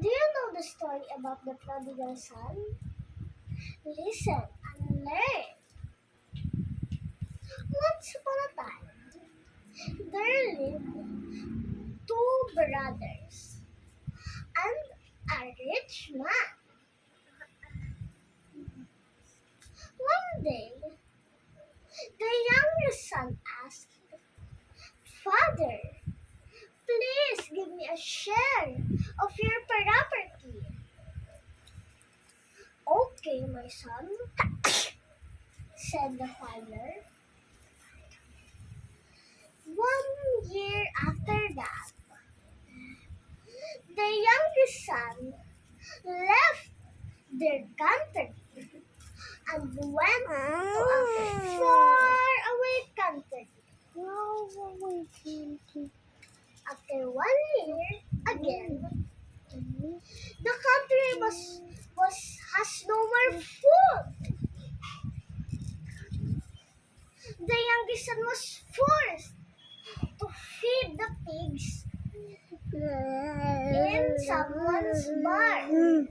Do you know the story about the prodigal son? Listen and learn. Once upon a time, there lived two brothers and a rich man. One day, the youngest son asked, "Father, please give me a share of your property." "Okay, my son," said the father. 1 year after that, the youngest son left their country and went to a far-away country. After 1 year, again, the country has no more food. The youngest son was forced to feed the pigs in someone's barn.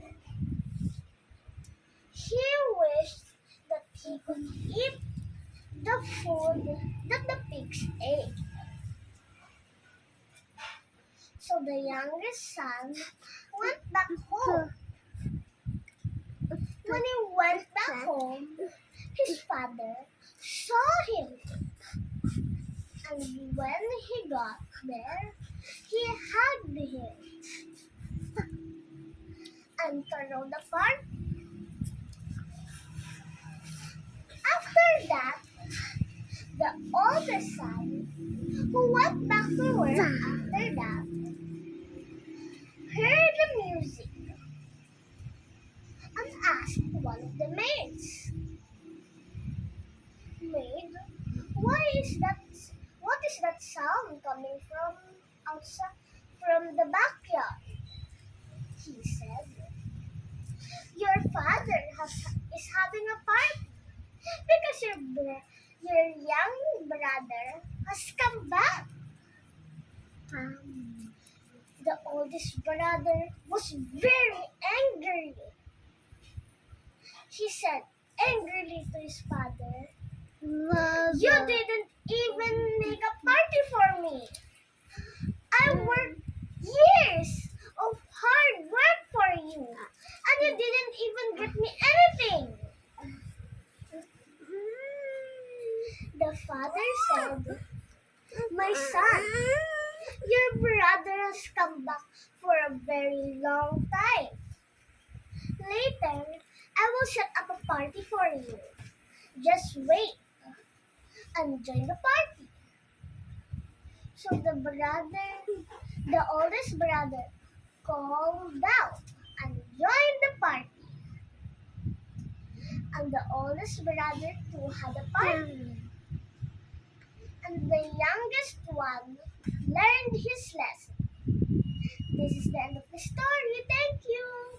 He wished that he could eat the food that the pigs ate. So the youngest son went back home. When he went back home, his father saw him. And when he got there, he hugged him and threw the party. After that, the oldest son, who went back to work after that, heard the music and asked one of the maids, "Maid, what is that sound coming from outside from the backyard?" He said, "Your father is having a party because your young brother has come back." The oldest brother was very angry. He said angrily to his father, "You didn't even make a party for me. I worked years of hard work for you, and you didn't even get me anything." The father said, "My son, your brother has come back for a very long time. Later, I will set up a party for you. Just wait and join the party." So the oldest brother, calmed down and joined the party. And the oldest brother too had a party. And the youngest one learned his lesson. This is the end of the story. Thank you.